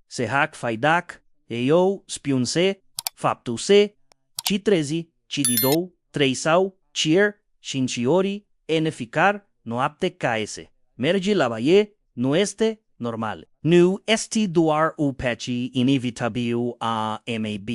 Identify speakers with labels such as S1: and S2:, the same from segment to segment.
S1: se hac faidac, eu spiunse, faptuse, ci trezi, ci didou, treisau, cier, shinciori, eneficar, noapte caese. Mergi la baie, nu este normal. Nu esti doar u peci inevitabil a mab,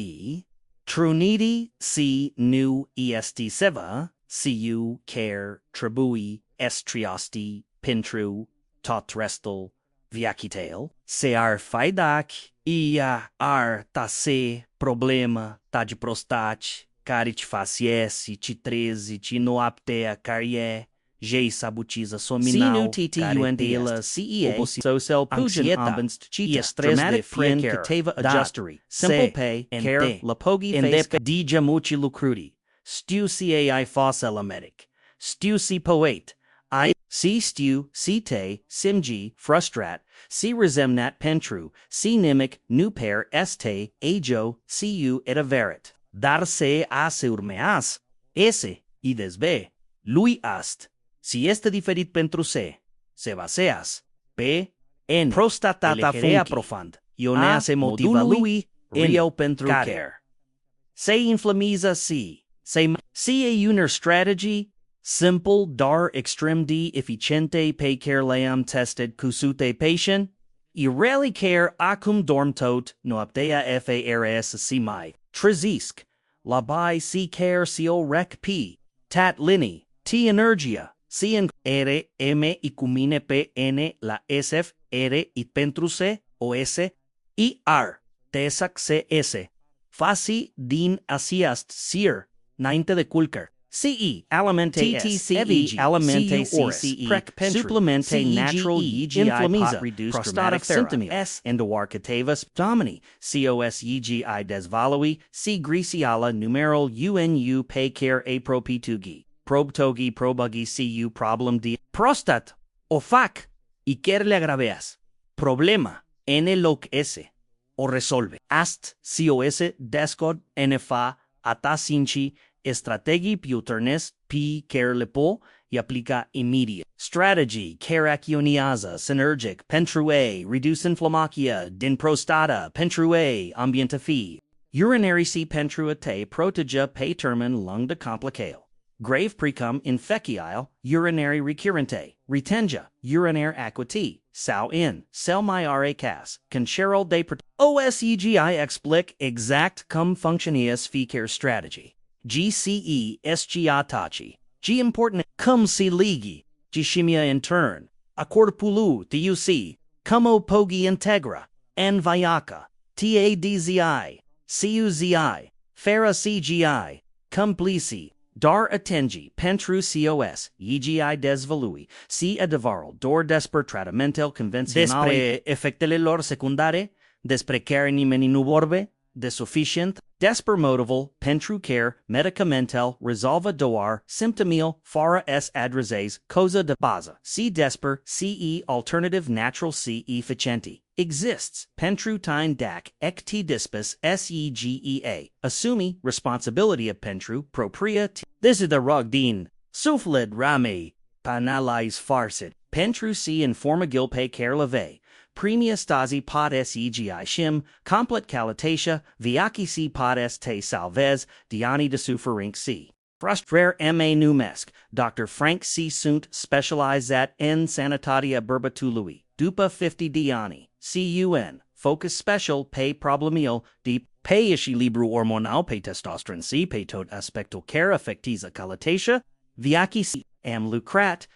S1: trunidi si nu esti seva, siu care tribui estriosti pentru tot restul viacitel, se ar faidac ia ar tase problema ta de prostaci, care te faciesi, ci trezi, ci noaptea carie, jei sabutiza sominal, care tela CEA, social pugen ambinst ci dramatic prien cateva adjustery, simple pay, care, lapogi face, dija muci lucrudi, stu cai fossela medic, stu si poet, I si stu, si te, simgi, frustrat, si resemnat pentru, si nimic, nu per este, ajo, siu et averit. Dar se ase urmeas, ese, y desbe, lui ast, si este diferit pentru se baseas, p, en, prostatata funki, profund, ionea se motiva lui, rio pentru care. Se inflamiza si a uner strategy, simple dar extrem de efficiente pe care leam tested cusute patient, ireli care acum dormtot noaptea fars si mai, trezești, la baie si care sio rec p, tat lini, t energia, si en r m icumine p n la sf r y pentru se o s i r tesac se s, faci din asiast sir, nainte de culcar. CE, alimente TTCE, alimente CCE, prec pentru, supplemente natural inflammiza, prostata symptomia, endoarcatavus, domini, COS EGI desvalui, C grisiala numeral UNU pe care a propitugi, probtogi probugi CU problem de prostat, o fac, y ker le agraveas, problema, N loc S, o resolve, ast, COS descod, NFA, atasinci, Estrategi piuternes p care lepo y aplica immediate. Strategy care accioniaza synergic pentrue reduce inflammacia din prostata pentrue ambienta fi. Urinary c pentruate proteja pe termen lung de complicale. Grave precum infecial urinary recurrente retenja urinaire aquati sau in cell myare cas concherol de OSEGI explic exact cum functionias fecer strategy. GCE SGA tachi, G important cum si ligi, G chimia in turn, accord pulu TUC, cum o pogi integra, N viaca, TADZI, CUZI, Fera CGI, cum plisi, dar atengi, pentru COS, EGI desvalui, C adavaral, dor desper tratamentel convencionale, despre effectele lor secundare, despre care nimeni nu vorbe, de sufficient, desper motival, pentru care, medicamentel, resolva doar, symptomial, fara s adreses, cosa de baza, C desper, CE alternative natural C efficienti, exists, pentru tine dac, ect dispus, SEGEA, assumi, responsibility of pentru, propria This is the rogdin, suflid rame, panalais farsit, pentru C informagil pe care leve, Premia stasi pod segi shim, complet calatatia, viaci si pod te salvez, diani de sufferinc c. Frustrer ma numesc, Dr. Frank C. Sunt specializat en sanitatia berbatului, dupa 50 diani, CUN, focus special pe problemil, de pe ishi libru hormonal pe testosteron c pe tot aspecto care affectiza calatatia, viaci c. Am lucrat,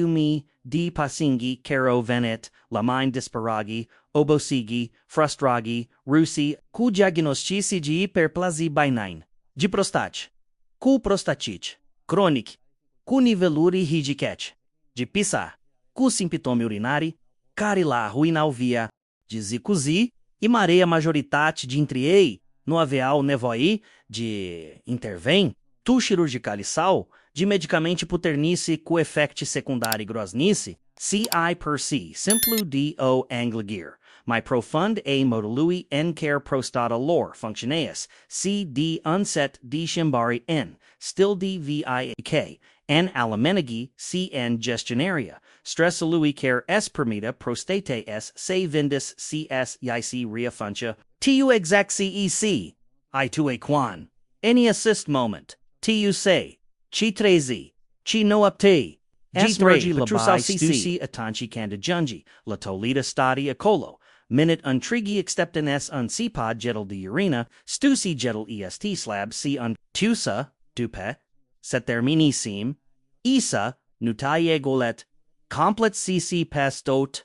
S1: mi, di pasingi, caro venet, lamain disparagi, obosigi, frustragi, rusi, cu diagnosticigi per plazi bainain. De prostaci, cu prostacici, cronic, cu niveluri higiceci, de pisa, cu simptomi urinari, care la ruinal via, de zicuzi, e mareia majoritate de entre ei, no aveal nevoi, de intervém, tu chirurgicalisal, de medicamente puternice cu effecti secundari grosnice, CI per C, simplu do angligir, my profund a modului n care prostata lor functioneas, C d unset d shimbari n, still d vik, N. alamenigi, C. N. gestionaria, stressalui care S. permita prostate S. se vindis C. S. Yici rea funtia, tu exact CEC, I to a quan. Any assist moment, tu say, chi trezi, chi noapte, G3 labai stusi atanchi candijungi, la tolita stadi acolo, minute untrigi excepten S. uncipod jedel de urina, stusi jedel est slab C. tusa, dupe, settermini sim, isa, nutaye golet, complet cc pastot,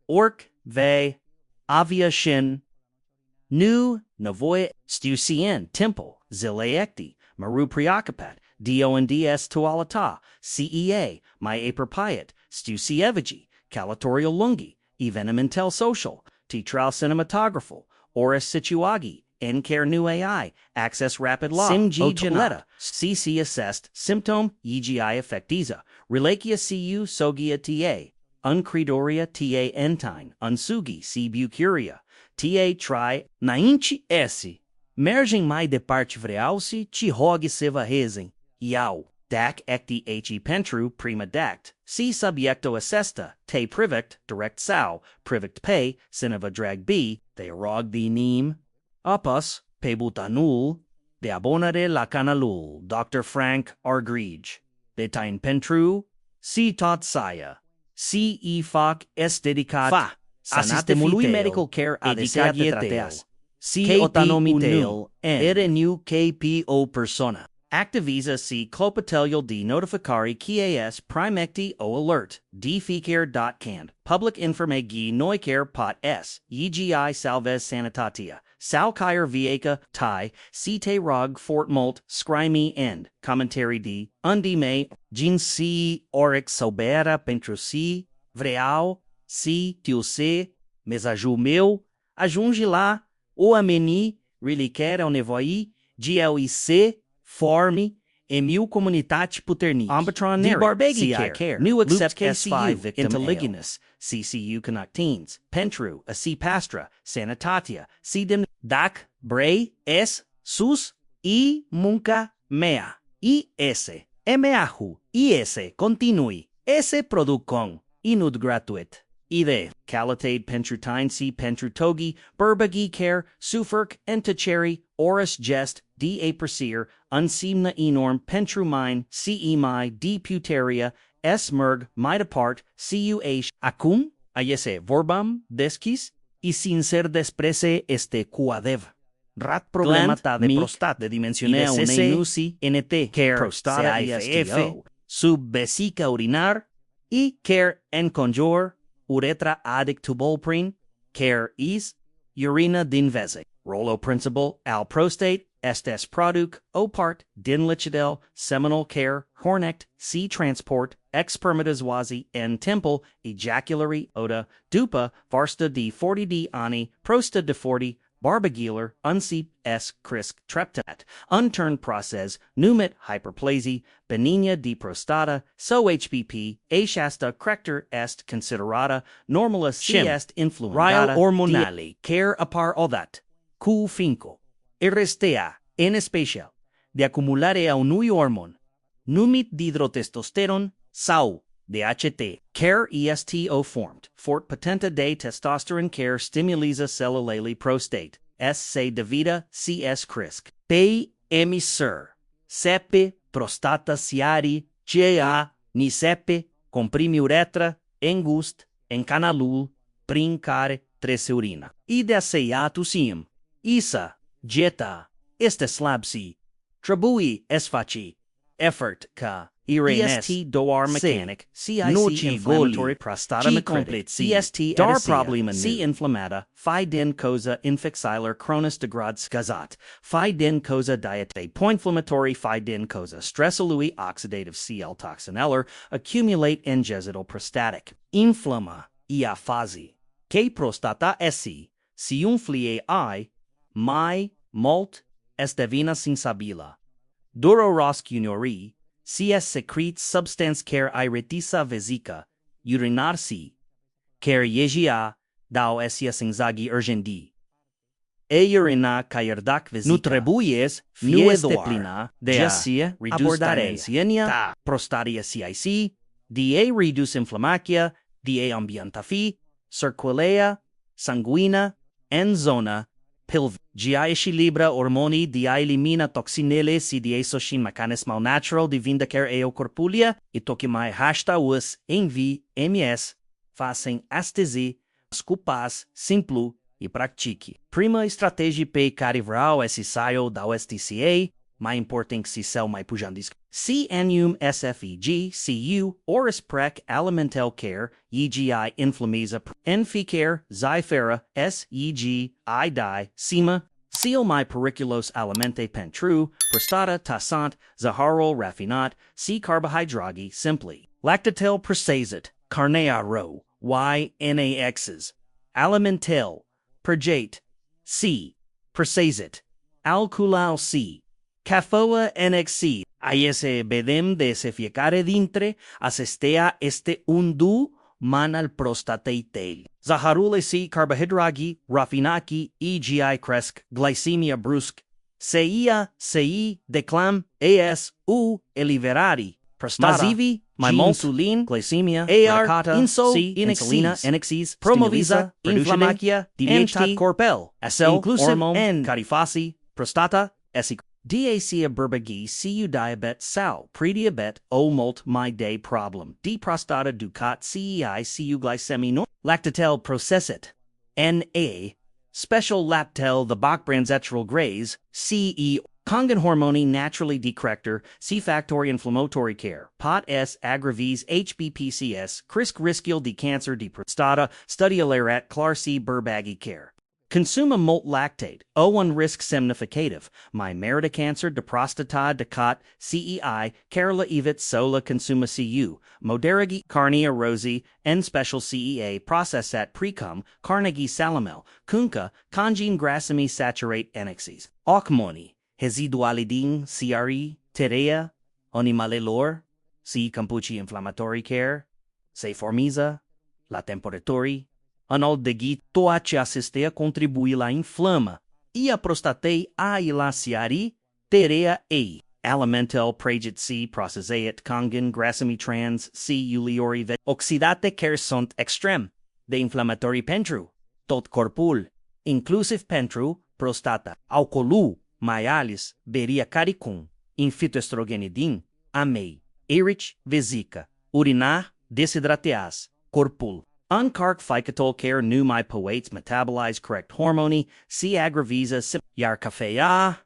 S1: orc, ve, avia shin, nu, navoy, stucien, temple, zilaecti, maru preoccupat, DONDS tualata, CEA, my aperpiet, stucievigi, calatorial lungi, evenementel social, titral cinematographo, oris situagi, N-care new AI, access rapid law, Simg geneta, CC assessed, symptom, EGI effectiza, relakia CU sogia TA, uncredoria TA entine, unsugi C bucuria, TA tri, nainchi esse, mergem mai departe vreausi, chi hog seva resen, iau, dac ecti he pentru prima dact, C subiecto assesta, te privict, direct sau, privict pay, cineva drag B, they rog the neem, Apus, pebutanul, de abonare la canalul, Dr. Frank Argrige, de tain pentru, si tot saya, si e fac est dedicat, fa, assistemului medical care adesiate trateas, si otanomitel, ere new KPO persona. Activisa si clopatelial de notificari kias primecti o alert, dfecare.cand, public informe gi noicare pot s, EGI salvez sanitatia, salcair vieca, tai, cite rog fort molt, scrimi end, commentary d, undime, gin si orix sobera pentru si, vreau, si, tiu se, mesaju meu, ajunge lá, o ameni, relicere o nevoi, GLIC, forme, emil comunitate puterni, Ombatron de barbegi care, new accept S5 inteliginus, CCU connectines, pentru, a C pastra, sanitatia, sidem, dac, bre, S, sus, I, munca, mea, IS, meahu, IS, continui, S producon, inud gratuit. Ide, calitade pentrutine C pentrutogi, burbagi care, sufferc, entacheri, oris gest, D aperseer, unseemna enorm pentrumine, CE mi, D puteria, S merg, mitapart, CUH, acum, ayese vorbam, desquis, y sin ser desprese este cuadev. Rat problemata de prostata de dimensionea unenusi, NT, care, prostata IFF, subvesica urinar, y care en conjur, uretra addictubulprin, care is, urina din vese. Rolo principle, al prostate, estes produc, opart, din lichidel, seminal care, hornect, C transport, expermitaswazi, en temple, ejaculary, oda, dupa, varsta d 40d ani, prosta de 40, barbagiler, unsip s crisk treptat, unturned process, numit hyperplasie, benigna di prostata, so HPP, a shasta crector est considerata, normalis C est influendata, hormonali, care apar odat, Q finco, irrestea, en especial, de acumulare a unui hormon, numit dihidrotestosteron, sau, DHT, care ESTO formed, fort potenta de testosterone care stimulisa cellulale prostate, S se devita CS crisk, P emisser, sepe prostata siari, GA, ni sepe, comprimi uretra, engust, encanalul, brincare, treseurina, ide seiatusim, isa, jeta, este slabsi, trabui esfaci, effort ca, EST doar mechanic, CIC inflammatory prostata complete CST dar problema C inflammata, phi den cosa infexilar cronus de grads gazat, phi den cosa diete poinflammatory phi den cosa stressalui oxidative CL toxineller accumulate en gesital prostatic, inflamma, ia fazi, que prostata esse, si umflie I, mai, molt, estevina sinsabila, duro rosc juniori, CS secretes substance care iritisa vesica, urinarsi, care yegia, dao sia singzagi urgendi. urina caierdac vezica.
S2: Nu trebuies
S1: Nu
S2: fie
S1: este
S2: doar
S1: plina
S2: de
S1: de a
S2: a
S1: reduce
S2: abordarea
S1: dimensienia, prostaria CIC, de a reduce inflamația, de a ambientafi, circulea, sanguina, en zona, pilv. De a echilibra hormonii, de a elimina toxinele, si de a soshin mecanismo natural de vindicare eo corpulia, e toque mai hasta us envi ms, fazem astesi, scupas, simplu, e pratique. Prima estratégia pe carivral esse saio da USTCA, mais importante se céu mais pujandis. CNUM SFEG, CU, Oris Prec, Alimental Care, EGI Inflamesa, Care, Zyfera, SEG, IDI, SEMA, Seal mai periculos alimente pentru, prostata, tassant, zaharol raffinat, C carbohydragi, simply. Lactatel prosazit, carnearo, YNAXs, alimentel, perjate, C, prosazit, alculal C, cafoa NXC, aiese bedem de se fiecare dintre, asestea este undu man al prostateitel. Zaharule C, carbohydragi, raffinaki, EGI cresc, glycemia brusc, CI, declam, eliverari, prostata, Mazivi,
S2: mai
S1: insulin,
S2: glycemia,
S1: AR,
S2: lactata,
S1: inso,
S2: C, insulina,
S1: NXCs,
S2: NXCs,
S1: promovisa,
S2: stimulisa,
S1: inflamacia,
S2: DHT,
S1: corpel,
S2: acel,
S1: inclusive
S2: hormone,
S1: N,
S2: carifasi, prostata,
S1: DAC burbagi CU diabet sal, prediabet o molt my day problem, D prostata ducat CEI CU glycemi no, lactatel processit, NA, special laptel the Bach-Branzetral grays, CE, Congan hormone naturally decorrector, C-factor inflammatory care, POT S aggraves HBPCS, Crisk riskial de cancer de prostata, studiolaret clar C burbagi care. Consuma molt lactate, O1 risk semnificative, my merita cancer de prostata de cot, CEI, Kerala evit sola consuma CU, moderigi carnea rosi, N special CEA processat precum, carnegie salamel, kunka, congene grassami saturate NXCs. Ocmoni, hesidualidine, CRE, terea, onimalelor, C campucci inflammatory care, se formiza, la temperatori, analdeghi toate acestea contribui la inflama, e a prostatei a ilaciari, terea ei, alimental pragit C processeat congen grassami trans C uliori vet, oxidate care sunt extrem, de inflammatory pentru, tot corpul, inclusive pentru, prostata, alcoolu, maialis, beria caricum, infitoestrogenidin, amei, erich vesica, urinar, desidrateas, corpul. Uncarc ficatol care nu my poates metabolize correct hormone, C agravisa sim yarcafea,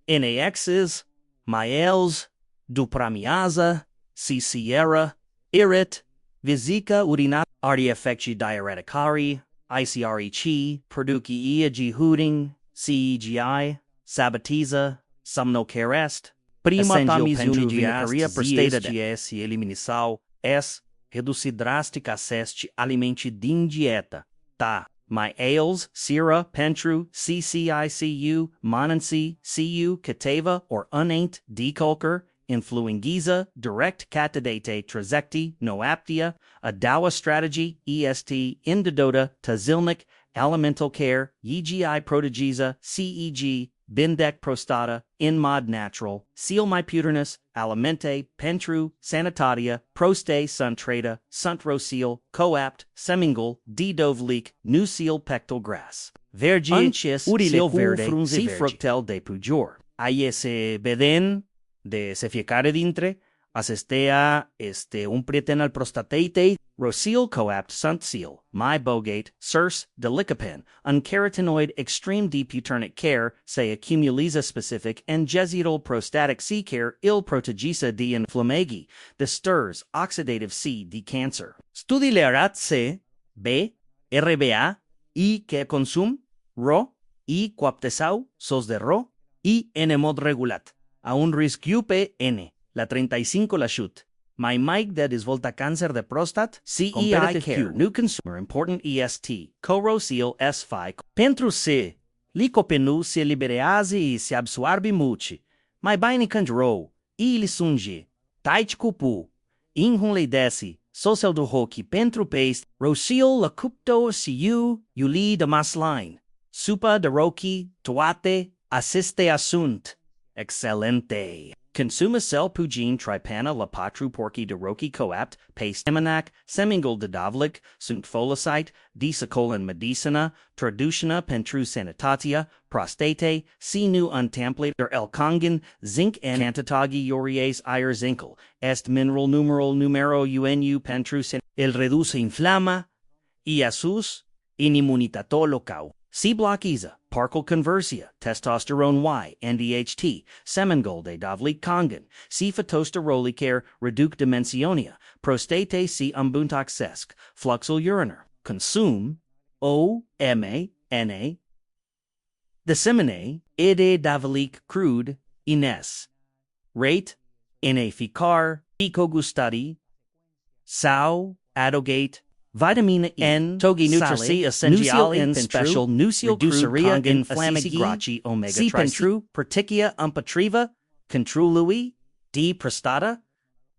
S1: NAXs, myels, dupramiaza, C sierra, irit, vesica urina, artieffecti diureticari, ICRE chi, produci eag hooting, CEGI, sabatiza, somnocarest, prima tamizunigiaria prostata GS eliminissal, S, reduzir drástica asseste alimente din dieta. Tá. My ales, sira, pentru, CCICU, monancy, CU, catava, or unaint, deculker, influengiza, direct catadate, trezecti, noaptea, adawa strategy, EST, indidota, tazilnic, alimental care, EGI protogiza, CEG, Bindec prostata, Inmod natural, Seal myputernus, alimente, pentru, sanitatia, proste suntrata, sunt roseal, coapt, semingal, dovleek, new seal pectal grass. Vergi,
S2: Anches,
S1: urile
S2: verde,
S1: frunze
S2: si
S1: fructel de pujor. Aiese beden, de se fiecare dintre, asestea un prieten al prostateite, roseal coapt sunt seal, my bogate, circe, delicapen, uncarotenoid extreme deputernic care, say accumuliza specific and gesital prostatic C care il protagisa de inflammagi, the stirs oxidative C de cancer. Studilerat C, B, RBA, I que consum, ro, I quaptesau, sos de ro, I en mod regulat, a un risciupe N. La 35 la chute. My mic that is volta cáncer de prostat, CEI care, new consumer, important EST, corosil S5, pentru C, licopenu se liberease e se absorbe multi, my bine candro, ili sunge, tait cupu, inhun le desi, social do hoki pentru paste, rosil la cupto CU, uli de masline, Supa de roki, toate, asiste asunt. Excelente. Consuma cel pugin tripana la patru porci de roki coapt, paste emanac, semingol de davlik, sunt folosite, disacolin medicina, traducina pentru sanitatia, prostate, si nu untamplate der elkongen, zinc and cantatagi iories ir zinkel, est mineral numero unu pentru san, el reduce inflama, y asus, in immunitato locau. Si blockiza, parcal conversia, testosterone Y, NDHT, semengol de davlik kongen, si phytosterolicaire, reduc dimensionia, prostate si umbuntaxesc, fluxal uriner, consume, O-M-A-N-A, dissemine, ide davalik crude, ines, rate, ineficar, ecogustadi, sau, adogate, vitamina E,
S2: N,
S1: togi
S2: sale,
S1: nutrici essentiali
S2: nusil
S1: special nusil
S2: reduceria
S1: crude
S2: inflammigi,
S1: graci omega
S2: si
S1: pentru, perticia umpatriva, contrului, d prostata,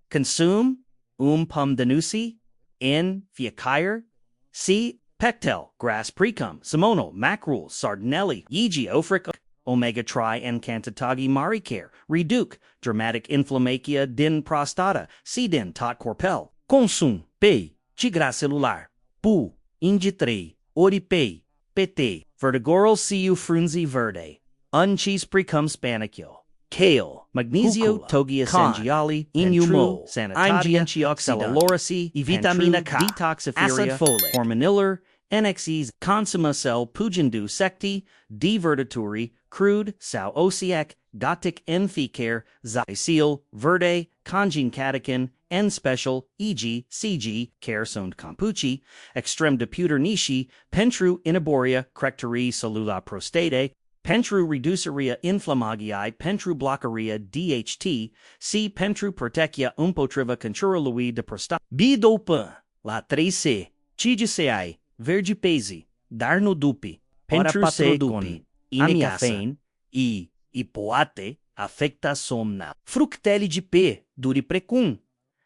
S1: consum, pum denusi, n fiacaire, c pectel, grass precum, simono, macrul, sardinelli, yigi ofric, omega tri and cantatagi maricare, reduc, dramatic inflammatia din prostata, c din tot corpel, consum, p, Tigra celular, pu, inditrei, oripei, pt, vertigoral cu frunzi verde, uncheese precum spanicule, kale, magnesio
S2: Cucula,
S1: togi
S2: con,
S1: essentiali,
S2: inumo,
S1: sanitatia,
S2: antioxidant,
S1: cellulorisi,
S2: vitamina K,
S1: detoxiferia,
S2: acid folic,
S1: hormoniller, NXEs, consuma cell pugendu secti, divertituri, crude, sau osiac, gotic enficare, zycil, verde, conjin catechin, N special, e.g., CG, care soned compucci, extrem deputer nishi, pentru inaboria, crectori solula prostate, pentru reduceria inflammagii, pentru bloccaria DHT, C pentru protecia umpotriva controlui de prostata. Bidopa, la 3C, cigiceai, vergipesi, darno dupi, pentru se con inecafein, e ipoate, affecta somna. Fructeli de P, duri precum.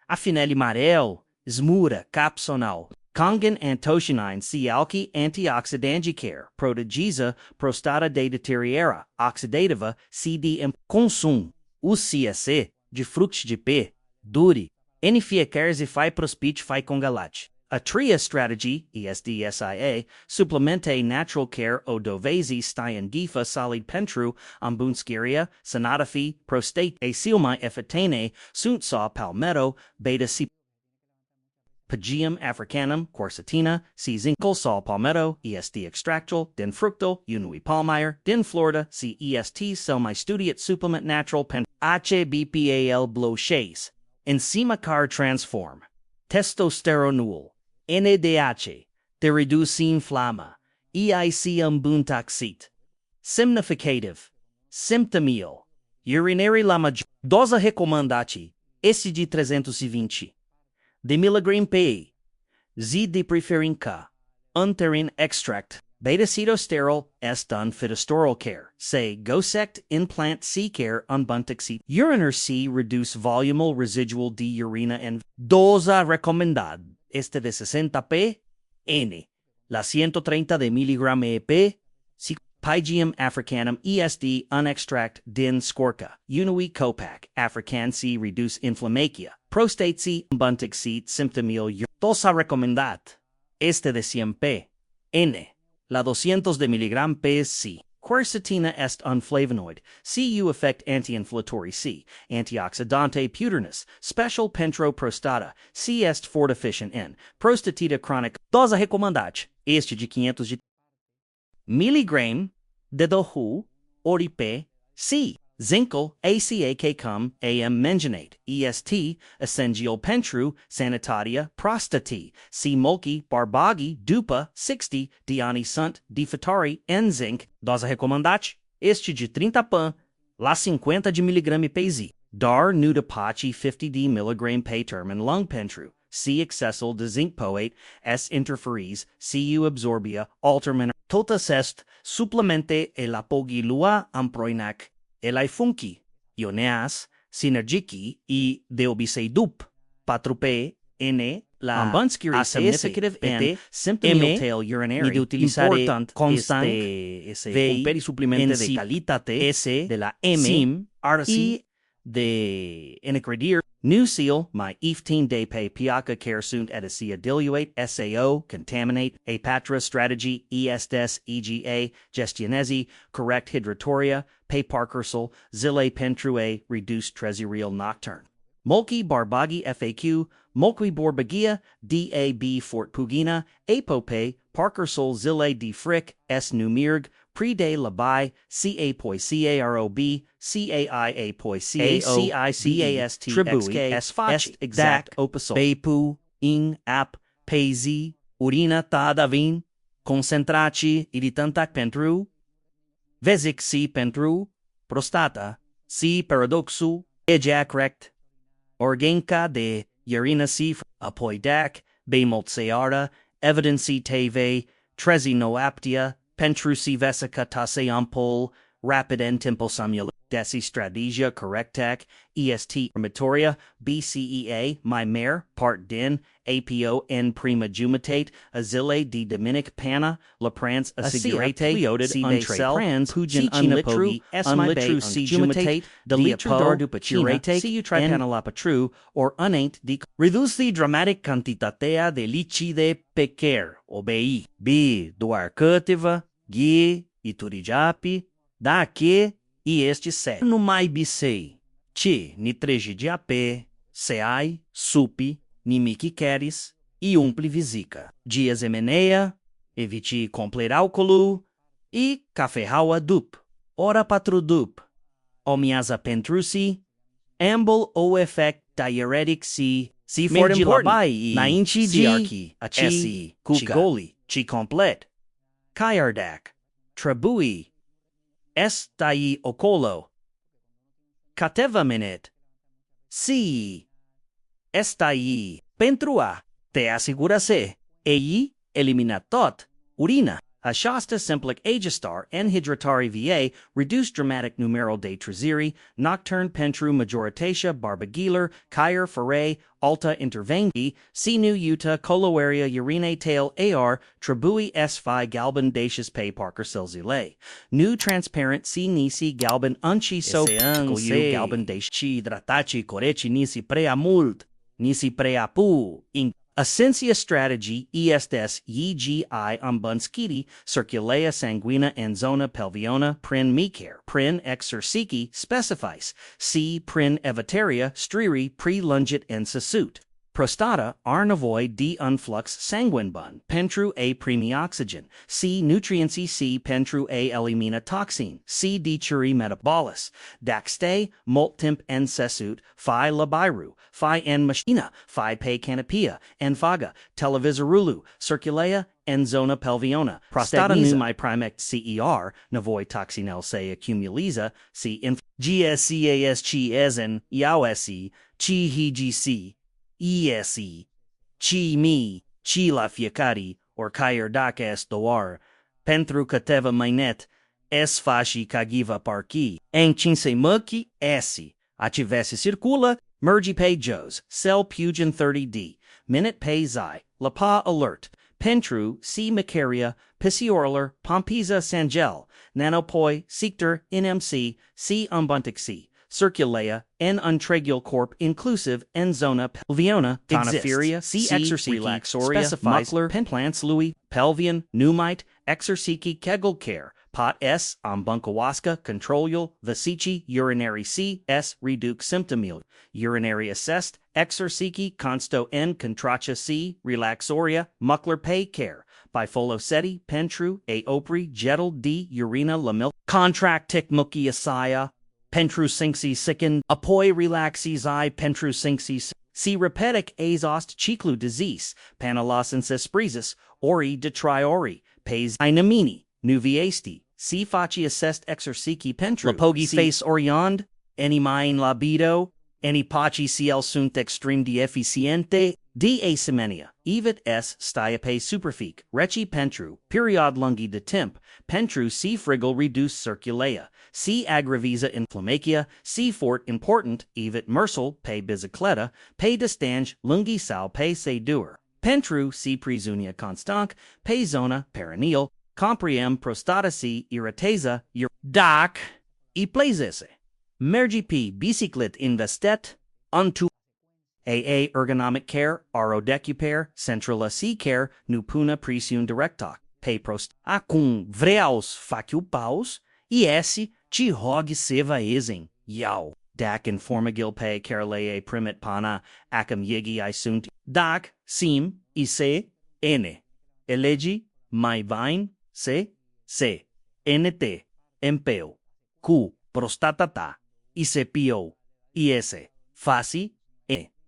S1: Afinelli marel, smura, capsonal, congen antocianine C-alky antioxidangicare, protogiza, prostata de deteriera, oxidativa, CDM, consum, UCSC, de fruct de P, duri, enifiacares e fai prospite fai congalate. A tria strategy, ESDSIA, supplemente natural care o dovesi styangifa solid pentru, ambunskiria, sonatafi, prostate, asilmi effetane, sunt sa palmetto, beta c. Pagium africanum, quercetina, C. zincal sal palmetto, ESD extractal, den fructal, unui palmire, den florida, C. EST selmi studiat supplement natural pen, HBPAL blochase, enzima car transform, testosteronul, NADH, de reduce inflama, EIC umbuntaxit, simnificative, symptomial, urinary lama, dosa recomendati, este de 320, de miligram PA, Z de preferinca, unterin extract, beta-cetosterol est done phytosterol care, say gosect implant C care unbuntaxit, uriner C reduce volumal residual de urina and dosa recomendad. Este de 60p, N, la 130 de miligram EP, Pygium africanum ESD unextract din scorca, unui copac, African C reduce inflammacia, prostate C buntic C symptomial dosa recomendat, este de 100p, N, la 200 de miligram P C. Quercetina est unflavonoid, CU effect anti-inflammatory C, antioxidante puternus, special pentroprostata, C est fortificient N, prostatita chronic, dosa recomendate, este de 500 de miligram de dohu, oripe, C, zincal, ACAK cum, AM mengenate, EST, essential pentru, sanitatia, prostati, C mulci, barbagi, dupa, 60, diani sunt, difetari, N zinc, dosa recomendate, este de 30 pan, la 50 de miligram PZ, dar nudapachi 50 de miligram pay termin lung pentru, C excessal de zinc poate, S interferes, CU absorbia, altermin, totas est, supplemente el apogilua amproinac, elai funki, ioneas, synergiki, y deobisei dup, patrupe, N, la
S2: Ambanskiri
S1: a significative and symptomal tail urinary
S2: ni de utilizare
S1: important
S2: constant
S1: vei
S2: un perisuplimente de calitate
S1: de la M
S2: sim
S1: y de Enecredir New Seal my 15-day pay piaca care sunt edisia diluate SAO contaminate apatra strategy ESDES EGA gestionesi correct hydrotoria pay parkersel zile pentrue reduced trezirial nocturne. Mulki barbagi FAQ Mulki borbagia DAB Fort Pugina Apope Parkersol zile de frick S numirg Pre-day labai, CA.CAROB, CAIA.CAO, Tribui, S exact, opusol, Bepu, ing, ap, pezi, urina tadavin, concentraci, iritantac pentru, vezic si pentru, prostata, si paradoxu, ejac rect, organca de urina si, apoidac, bemoltseara, evidenci teve, trezi noaptea, Pentrusi vesica tase ampol, rapid en tempo samula, desi strategia correctac, est remitoria, BCEA, my mare, part din, APO en prima jumitate, azile de dominic panna, laprance assigurate, leodid untre prans, pugin unlitru, unlitru si jumitate, delitru dardupacurate, si utripanalapatru, or unaint de reduce the dramatic quantitatea de licide pecer, obei, b doarcativa, Gi, iturijapi, Dacă, este se. Nu mai bisei, ci ni trejidiape, seai, supi, nimici queres, e umpli visica. Dias emeneia, evici complet álcool, e cafehaua dup, ora patru dup, omiaza pentrusi, ambul o effect diuretic si fort important, na inci diarchi, aci, chigoli, chi complet. Kayardak, Trabui, Estai Okolo, Kateva Minute, Si, Estai, Pentrua, Te Asegurase, Ei, Eliminatot, Urina, Ashasta Simplic Agistar, and Hydratari VA, Reduced Dramatic Numeral de Treziri, Nocturne Pentru Majoritatia Barbagiler, Kyer Foray, Alta Intervengi, Sinu Uta, Coloaria Urine Tail AR, Trabui S. Phi Galban Dacious Pay Parker Silzile, New Transparent C. Nisi Galban Unchi So, Galban Daci Drataci Coreci Nisi Prea Mult, Nisi Prea Pu, Essentia strategy ESDES YGI Umbunskiti Circulea sanguina and zona pelviona prin micare prin exerciki specifies C prin eviteria striri pre-lungit and sesut. Prostata arnavoid d unflux sanguinebun pentru a premioxygen C nutriency C pentru a elimina toxine C deturi metabolus daxte multimp en sesut phi labiru phi en machina phi pe canopia en faga televisorulu circulea en zona pelviona prostata nu my primect CER navoi toxinel se accumuliza C inf GSCAS chi ezen iawsi chi hgc ESE, chi mi, chi la fiacari, or cair daces doar, pentru cateva mainet, es faci cagiva parqui, enchinse muki, esi, ativesse circula, mergi pay jos, cell pugin 30D, minute pay xi, lapa alert, pentru, c macaria, pisiorler, pompiza sangel, nanopoi, sector, nmc, c umbuntic c. Circulea, N untregule corp inclusive, N zona pelviona, coniferia, C exerciki, relaxoria, muckler, plants Louis, pelvian, pneumite, exerciki, kegel care, pot S, ambunkawaska, controlul, vesici, urinary C, S, reduc symptomule, urinary assessed, exerciki, consto N, contracha C, relaxoria, muckler pay care, bifoloseti, pentru, A opri, jetal D, urina lamil, contractic muki asaya, Pentru sinxi sicken, apoi relaxi xi pentru sinxi si repetic azost chiclu disease, panalosensis spresis, ori detriori, pes inamini, nuviesti, si faci assest exercici pentru, lapogi face oriond, any main labido, any paci ciel sunt extreme deficiente, D. Asemenia, evit s. Stia pe superfic, reci pentru, period lungi de temp, pentru si frigol reduce circulea, si agravisa inflammatia, si fort important, evit mersal pe bicicleta, pe distange lungi sau pe se dur. Pentru si presunia constanc, pe zona perineal, compriem prostata si irriteza, Dacă, i plezese. Mergi p. biciclet investet, unto AA ergonomic care, aerodecupare, centrala si care, nu puna presiun directoc, pe prost. Acum vreaus faciu paus, e esse ci hog seva ezing, iau. Dak informagil pe carlea primit pana, acum yegi I sunt. Dacă, sim, i se, ene. Elegi, mai vain, se, nt, empeu. Cu, prostatata, i se pio, iese, fasi,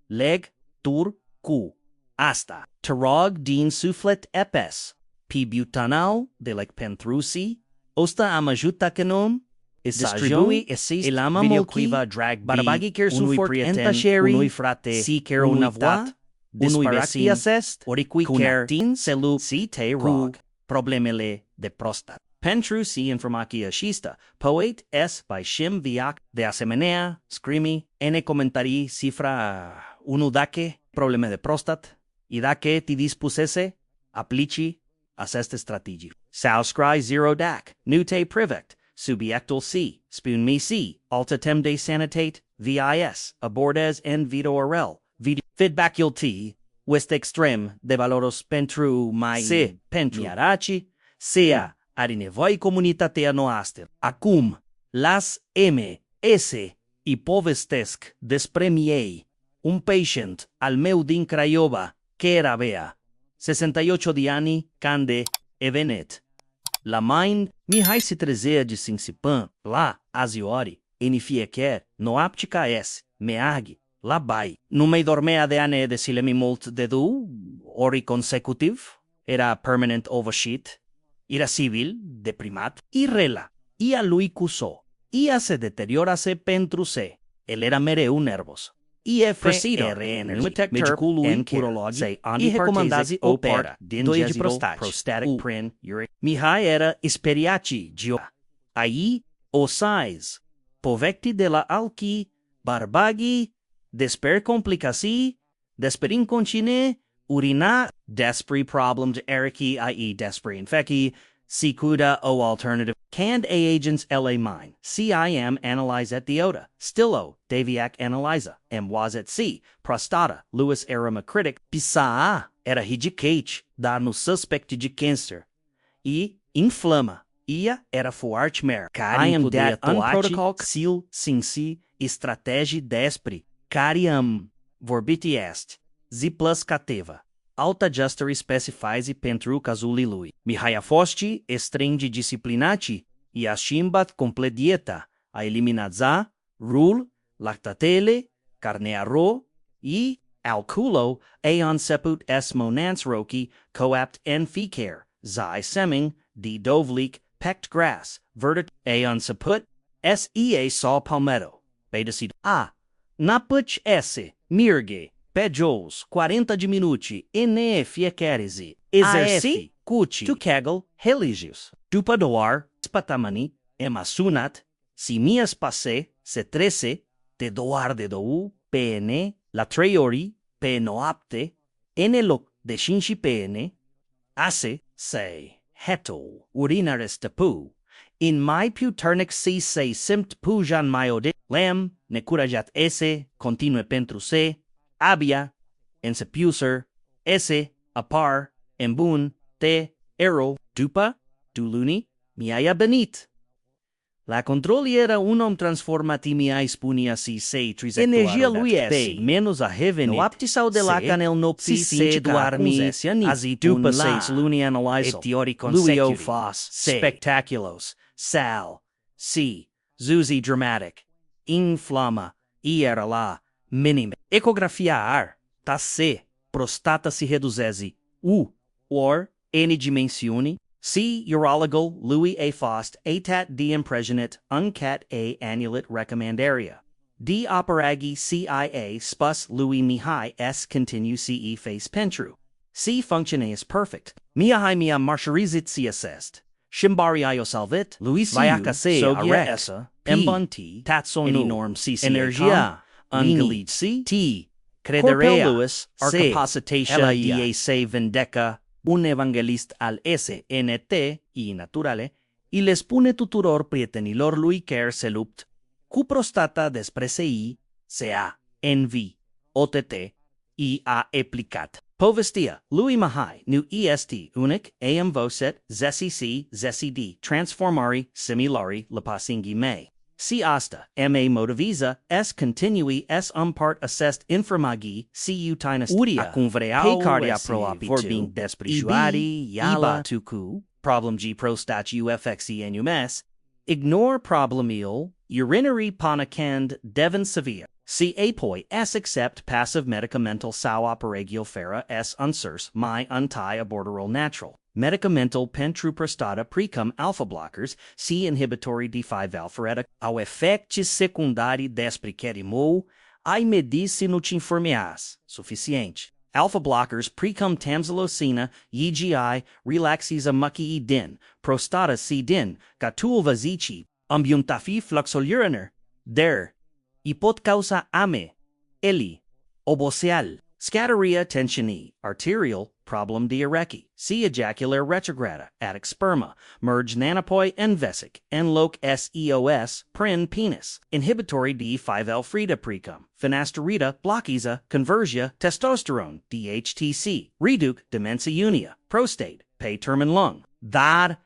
S1: leg, tur, cu, ASTA. Tarog din suflet epes, pi butanal, de lec pentrusi, osta amajuta canom, distribui esis elama molki,
S2: drag
S1: barbagi ker sufort entasheri,
S2: unui frate,
S1: si ker unavua, unui
S2: vesin,
S1: est,
S2: oricui
S1: ker
S2: tin
S1: selu si te rog, problemele de prostat. Pentru si informacia shista, poet es by shim viac, de asemenea, scrimi, ene comentarii cifra unu dacă, probleme de prostat, i dacă ti dispusese, aplici aceste strategii. Sau scry 0 dac, nu te privect, subiectul si, spun mi si, alta tem de sanitate, vis, abordes en vito orel, feedback il ti, west extrem de valoros pentru mai se, pentru miaraci, sea, are nevoie comunitatea noastră. Acum, las S i povestesc despre miei, un patient al meu din Craiova, care avea 68 de ani când evenet. La mind, Mihai se trezea de sinsipã, la aziori, în fiecare noapte ca meaghi, la Baie. Nu mai dormea de ani de silemi mult de ori consecutiv, era permanent oversheet, era civil, deprimat, y rela, y a lui cusó, y a se deteriorase pentru se, el era mereu nervos. Y FRN, medicului en urologi, y recomandazi opera, dinge prostatic prin, Mihai era esperiaci, Aí, osais, povecti de la alchi, barbagi, desper complicații, desper inconcine, urina, despre problem de erici, i.e. despre infecii, si cuida o alternative, canned agents la mine, CIM analyze at diota, stilo, Daviac analyza, was at C, prostata, Lewis era critic, pisa, era hidicate, dar no suspect de câncer, e inflama, ia era forte mer, I am that unprotocol, sil, sinsi, estratégia despre, cariam, vorbiti est, Z plus cateva. Alta justeri specifies pentru cazul lui. Mihai fosti estrendi disciplinaci e ashimbat complet dieta, a eliminat rul, lactatele, carnea ro e alculo aeon seput es monans roki coapt en ficer, zai seming, di dovlik, pect grass, vertit aeon seput, sea saw palmetto, bedesid a, napuch esse, mirge, Pejos, 40 de minuti, fiecare exerci, cuci, tu kegel, religios, dupa doar, spatamani, emasunat, si mias passe, se trece, te doar de dou, pene, la treiori, pe noapte, loc de cinci pene, ase, se, heto, urinares tapu, in mai puternic si se simt pujan maiode, lam, necurajat esse, continue pentru se, abia, en sepuser, esse, apar, embun, te, ero, dupa, duluni, miaia benit. La controli era un om transformati miai spunia si se trizectuaro
S2: Energia lui
S1: pe, menos a revenit,
S2: no apti sau de la canel nopti
S1: se duarmi, azi dupa seis luni analyzo,
S2: etiori
S1: luio
S2: consecuti,
S1: fos, spectaculos, sal, si, zuzi dramatic, inflama, era la, minime. Ecografia ar, ta se, prostata se reduzese, or, n dimensione, C. Urologal Louis A. Faust, ATAT D. Impressionate, UNCAT A. Annulet Recommendaria. D. Operagi CIA spus lui Mihai S. continue CE face pentru. C. Functioneus perfect. Mihai mia marsharizitia est. Shimbariaio salvit. Luis
S2: Vaiaca se
S1: sogia
S2: arec,
S1: essa.
S2: P.
S1: Embunti.
S2: Tatsonu,
S1: Enorm CC.
S2: energia,
S1: Angelici. T.
S2: Crederea,
S1: Corpelus.
S2: se,
S1: Arcapacitatio
S2: elaia.
S1: die se vendeca. Un evangelist al SNT y naturale. Y les pune tuturor prietenilor lui cer se lupt. Cu prostata despresei, sea, envi, OTT, I a eplicat. Povestia, lui Mahai, nu est unic, am voset, zesi d, transformari, similari, lapassingi me. Si asta, ma motivisa, s continui, s part assest infirmagi, cu tinus
S2: Uria,
S1: acunvreau,
S2: pecardia
S1: esse
S2: proapitu,
S1: vorbing despreciati, yala tucu, problem g prostat ufxi enumes, ignore problemil, urinary ponacand devon severe. Si apoi s accept passive medicamental sau operagio fera s unsurs my untie aborderol natural. Medicamental pentru prostata precum alpha blockers, C inhibitory D5 alphareta, au effectis secundari despreciatimo, ai medicinuci informeas, suficiente. Alpha blockers precum tamsulosina, EGI, relaxisa mucii din, prostata C din, gatulva zici, ambiuntafi fluxoluriner, der, pot causa ame, eli, oboseal, scatteria tensioni, arterial, problem diarrhea, C ejacular retrograda, attic sperma, merge nanopoi and vesic, and loc seos, prin penis, inhibitory D5L frida precum, finasterida, blockisa, conversia, testosterone, DHTC, reduc, dementia unia, prostate, pay term and lung, dar,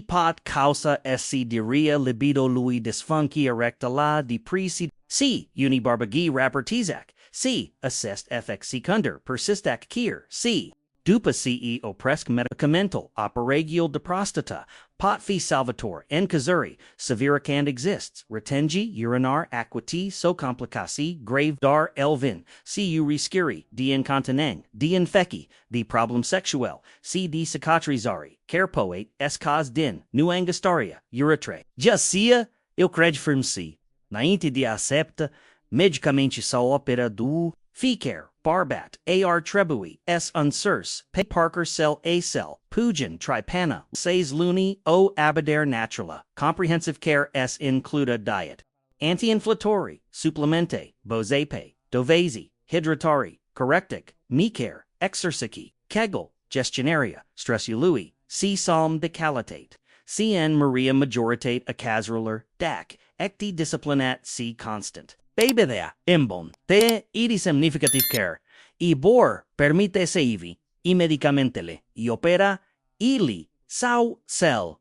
S1: pot causa sc diarrhea libido lui dysfunci erectala depresi, C unibarbagi rappertizac, C assessed fx secundar persistac kier, C dupa ce opresc medicamental operagial de prostata, potfi salvator en kazuri, severicand exists, retengi urinar aquati so complicasi grave dar elvin, C urisciri, d incontineng, d infeci, d problem sexual, C d cicatrizari, carpoate, s cause din, nu angustaria, uratre. Jacia, eu cred firm-se, nainte de acepta, medicamente só opera do Feecare, Barbat, AR Trebui, S. Unsurs, P. Parker Cell A Cell, Pugin, Tripana, Says Luni, O. Abadare Naturala, Comprehensive Care S. Includa Diet, Anti-inflammatory, Supplemente, Bozepe, Dovezi, Hydratari, Correctic, Mecare, Exercici, Kegel, Gestionaria, Stressului, C. Psalm Decalitate, CN Maria Majoritate Acazrular, DAC, Ecti Disciplinat C. Constant. Bebedea, imbon, te iri significative care, y bor permite se ivi, y medicamentele, y opera, ili, sau cell,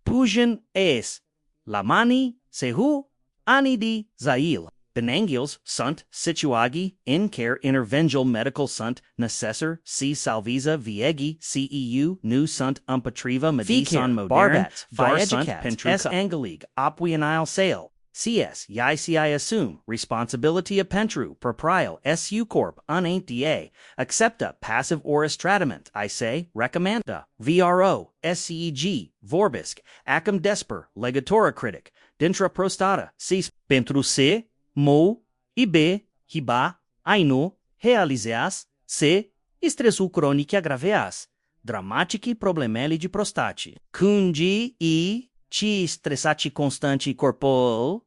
S1: pujen es, la mani, sehu, anidi, zail, benangials, sunt, situagi, in care intervengal medical sunt, necessor, C. salvisa, viegi, CEU, nu sunt umpatriva, medicon modern,
S2: Barbats,
S1: var
S2: Viegecat,
S1: sunt, S. Angelig, opwianile sale, CS, YCI assume, responsibility of Pentru, proprial, SU Corp, unaint DA, accepta, passive or estradament, I say, recommanda, VRO, SCEG, Vorbisk, Acum Desper, Legatora Critic, Dintra Prostata, Cis, Pentru C, Mo, IB, Hiba, Aino, Realizeas, C, Estresu cronici graveas, dramatici problemeli de prostate, Kunji e ci stressaci constanti corpo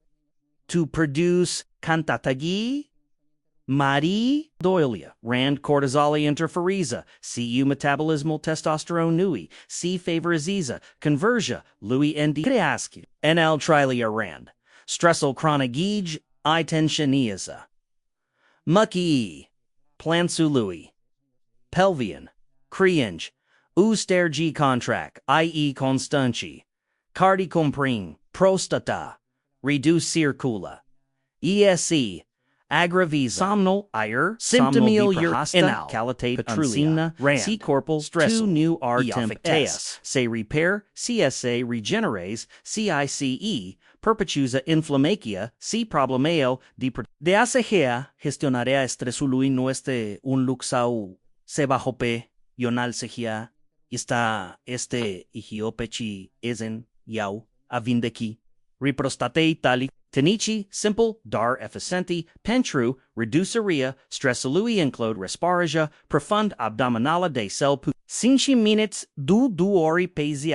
S1: to produce cantatagi, Mari doilia, Rand cortisoli interferisa, CU metabolismal testosterone nui, C favoriziza, conversia, Louis ND creasci, NL trilia Rand, stressol chronagige, I tensioniasa, Mucky, Plansu Louis, Pelvian, Crienge, Ustergi contract, IE constanti, Cardi compring, prostata, reduce circula, ESC, agravisa, somnol, ire, symptomil enal, calitate, unsina, C corpal, stress, 2 new R temp S, say repair, CSA regeneres, CICE, perpetuza inflammacia, C problemeo, de asegea, gestionarea estresului nu este un luxau, se bajope, yonal segia, esta este igiopeci esen, Yau, avindeki, riprostate itali, Tenici, simple, dar efficienti, pentru, reducerea, stresului includ respiraja, profund abdominala de cel pu. 5 minutes du ori pe zi.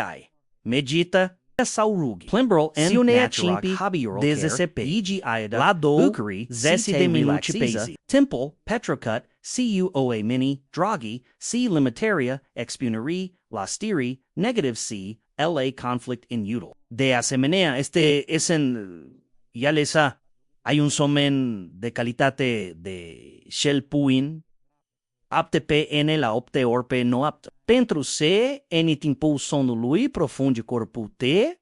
S1: Medita sau rughi. Plimbral en natural habiural care, eg aida, la do, bucuri, zesi de minuti pezi. Temple, petrocut, cua mini, draghi, c limitaria, expuneri, lastiri, negative c, la conflict in util. De asemenea, ya lesa, hay un somen de calitate de shell puin, apte pe N la opte ori pe no apte. Pentru se, eni timpul sonului profundi corpul te,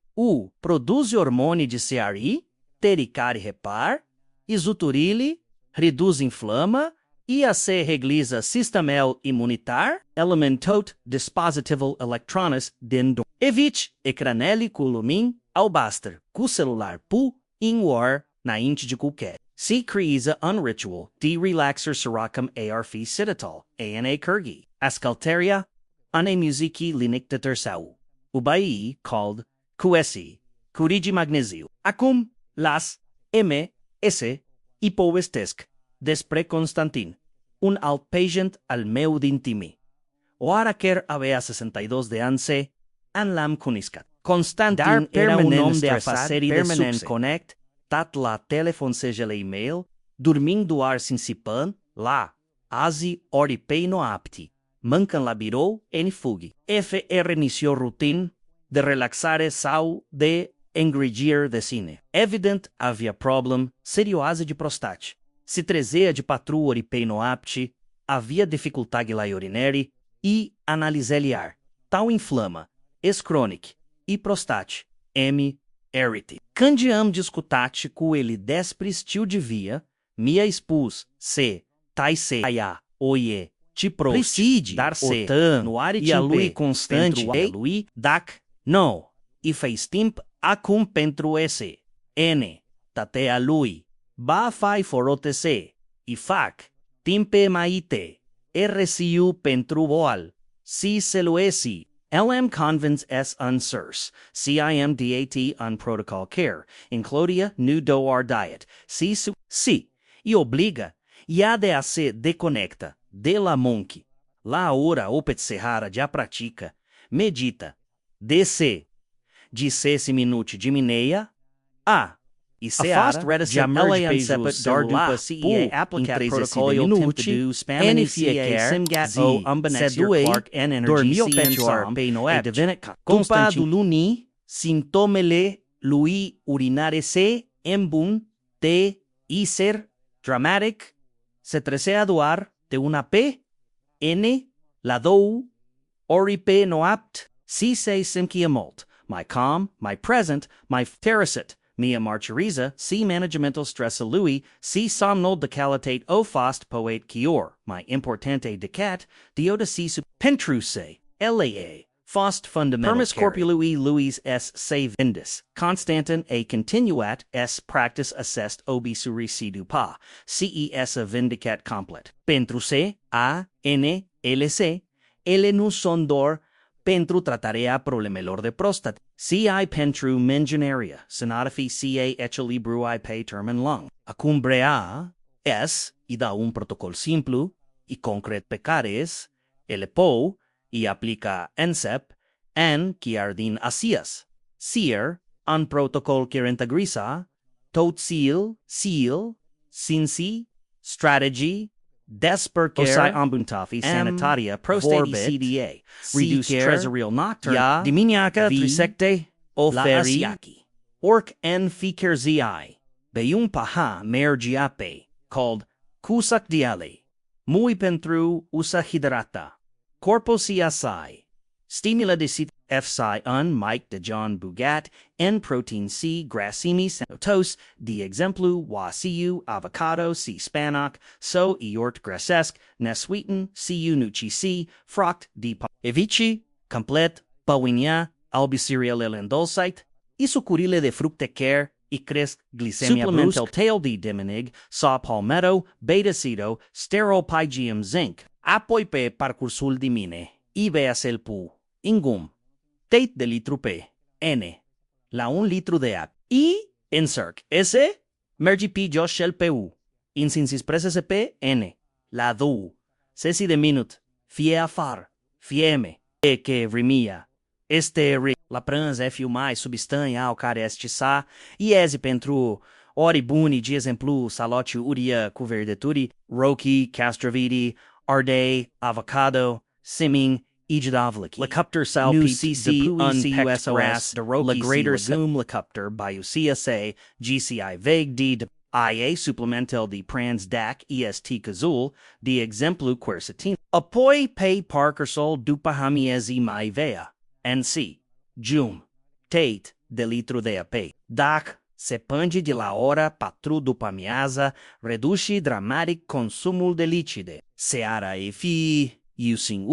S1: produze hormoni de CRI, tericari repar, izuturili, reduz inflama, e a se regliza sistemel imunitar, elementot dispositival electronis din do. Evite ecraneli cu lumin albaster, cu celular pu, in war, nainte de qualquer. Se criza unritual, de relaxer siracum arf cititol, ana kurgi, ascalteria, ane musiki linictator sau. Ubai called QSI, curigi magnesiu. Acum las M.S. i povestesc despre Constantin, un alt patient al meu din timi. Oarecare avea 62 de ani se, an l-am cuniscat. Constantin era un om de afaceri de succes. Connect, tat la telefon sejele e-mail, dormind doar sinsipăn, la, azi ori pe noapti, mâncând la birou, en fugi. FR inicio rutin de relaxare sau de engrijire de sine. Evident avea problem serioase de prostate. Se trezea de 4 ori pe noapti, avea dificuldade la urinare e analizeliar. Tal inflama, cronic e prostate, erite. Când am discutat cu ele despre stil de via, mi-a spus se, tai se, aia, oie, ci prost, dar se, nu are timp lui constante, lui, dacă, no, e fez timp acum pentru ese, n, tatea lui, ba fai forote se, e fac, timpe maite, RCU pentru voal, si se lo esi, LM convens s unsurs, CIMDAT unprotocol care, inclodia nu doar diet, si, e obliga, ia de a se deconecta, de la monkey, la ora opet serrara de a pratica, medita, de se, de 6 minuti de mineia, e seara, de a merge pe jos celular, CEA aplicat protocolul minuti, N fiecare, o îmbunătățiri Clark N Energy CNSOM, e devenit Constantin luni, simptomele lui urinare se îmbun, de iser, dramatic, se tresea doar de una pe, N, la 2, ori pe noapt, si se simchia mult, mai calm, mai present, mai terrasit, mia marcheriza, si managemental stress lui, si somnol de calitate o fost poet kior, mai importante decat, dioda si pentru se, LAA, fost fundamental permis corpului Louis S. save indis, Constantin a continuat s practice assessed obisuri si dupa, CES a vindicat complet. Pentru se, LC, ele nu son dor pentru tratarea problemelor de prostat. CI pentru mengenaria, sinotafi CA echelibru pe termen lung. Acum brea, i da un protocol simplu, e concret pe care ele po, i aplica NSEP, chiar din asias. SEER, un protocol care integrisa, tot seal, sinsi, strategy, despercare, osai ambuntafi, sanitaria, prostati CDA, reduce trezorial nocturne, diminiaca trisecte, oferi, orc en ficer zi, beium paha mergiape, called cusac diale, muy pentru usa hidrata, corpo CSI, stimula de sit FSI Mike de John Bugat, N protein C, gracemi sanotos, de exemplu, wasiu, avocado, C spanac, so eort grasesc, nesweeten, CU nuci C, froct, de evici, complet, pawinia, albicerial elendolsite, isucurile de fructe care, e cresc glycemia supplemental tail de diminig, saw palmetto, beta-ceto, sterol pygium zinc, apoi pe parcursul de mine, ibeas el pu, ingum, tate de litru pe, N, la 1 litru de ap, Încerc. S. Mergi pe jos cel pe U. Insinsis presese pe N. La du. Sesi de minut. Fie afară. Fieme. E que vrimia. Este ri. La prânz é fiu mai substanha ao care este sa. Iese pentru ori buni de exemplu salote uria cu verdeturi. Roki, castravidi, ardei, avocado, simming, Ijadavliki. Lecupter salpit de unpecked grass, de roki greater legume lecupter, biucia GCI vague de IA supplemental de prans dac est cazul, de exemplu quercetin. Apoi pay parkersol dupahamiezi mai vea. NC. Jum. Tate, de litro de ape. Dac. Se pande de la hora patru după amiază, reduce dramatic consumul de licide. Seara e fi, using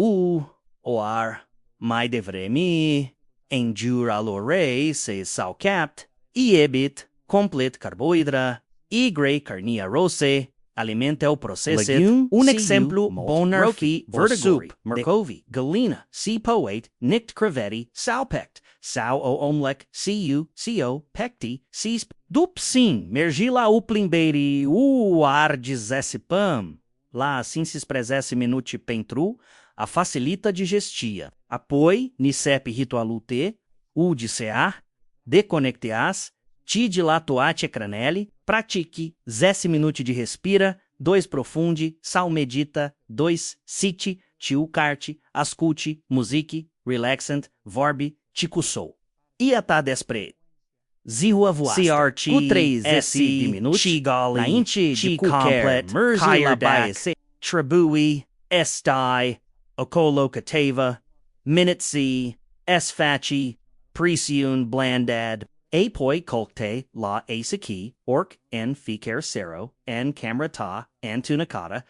S1: or mai devreme, în jura lorei se s-au capt, ebit, complet carbohidra, grei carnia rose, alimenteu procesat, un exemplu bonar fi vertigori, mercovi, galina, poet, nict crevetti, salpect, sau o omlec, co, pecti, dup sim, mergi la uplimberi, argizesse pam, la sinsis presesse minuti pentru, a facilita digestia. Apoi, nisep ritualute, de ca, deconecteas, ti dilatoate cranelli, pratique, 10 minuti de respira, 2 profundi, sal medita, 2 siti, tiu carte, ascute, musique, relaxant, vorbi, ticussou. E ata despre Zihua voasta, cu 3 de minuti, chigali, nainte de complet, merzi la baie, trebui, estai, ocolocateva, minutsi, esfaci, presiun blandad, apoi colcte la asaki, orc en ficer cero, en camerata, en tunicata,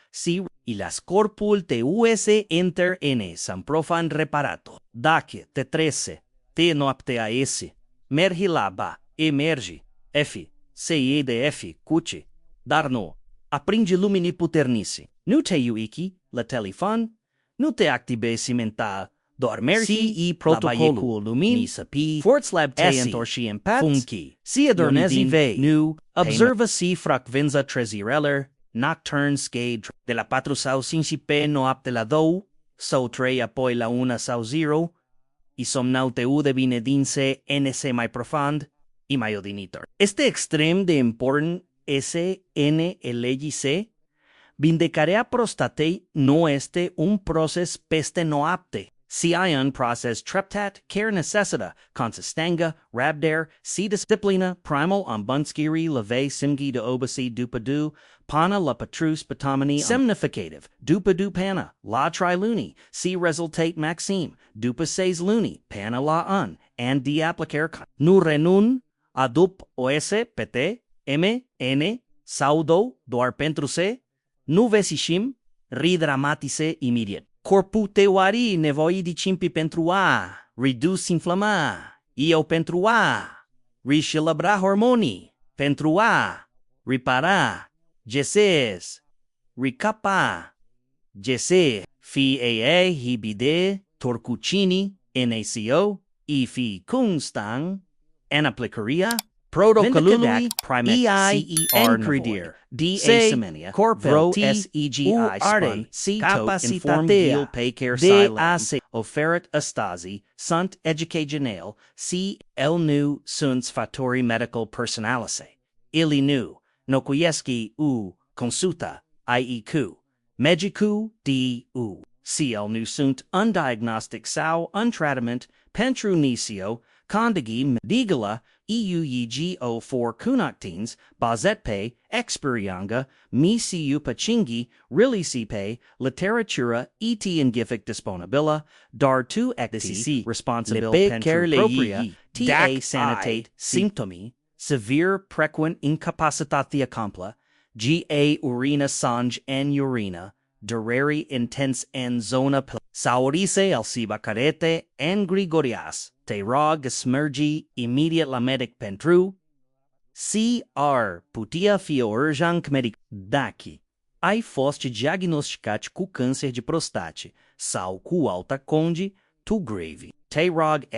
S1: y las corpul te uese inter ene sam profan reparato. Dacă te trese, te noaptea ese, mergi laba, emergi, efi, se de efi, cuci, dar no, aprindi lumini puternici, nu te iuici, la telefon, nu te actibe cimental, dormerci protocolul lumini sapi, fortslab te entorci empat, funki, si adornezi vei, nu, observa si fracvenza trezireller, nocturne skade, de la 4 sau 5 pe noapte la 2, sau 3 apoi la 1 sau 0, y somnauteu de binedinse NC mai profund, y mai odinitor. Este extrem de important SN LGC, vindicarea prostatei nu este un proces peste noapte. Si ai un proces treptat, care necessita, consistanga, rabdare, si disciplina, primal ambunskiri leve simgi de obasi dupadu, pana la patrus patamani semnificative, dupadu pana, la triluni, si resultate maxime, dupa seis luni, pana la un, and di applicare nu renun, adup oese, pt, n, saudo, doar pentru se, nu vesishim, ridramatice imediat. Corpul teorii nevoi de cimpi pentru a reduce inflama, eu pentru a recelebra hormonii, pentru a repara, geses, recapa, gese, fi hibide, torcucini, NaCO, fi kunstang, anaplicaria, protocolului, encridir, d-asemenia, corpel, segi, spun, capacitatea, de oferit astasi, sunt educațional, si el nu sunt fattori medical personalise. Ili nu, nocuiesci consulta, IEQ, medicu, si el nu sunt undiagnostic sau untratament, pentru nicio, condigi medigala, EUEGO for kunoctines, bazetpe, experianga, misiu pachingi, rilisipe, literatura etiengific disponibila, dar tu ectici, responsibil pentru propria, ta sanitate, symptomi, severe frequent incapacitatia compla, ga urina sange en urina, dureri intense en zona saurise alciba carete en grigorias, te rog smergi immediate la medic pentru, putia fio urgent medic. Dacă ai fost diagnosticat cu câncer de prostate sau cu alta conde, tu grave, te rog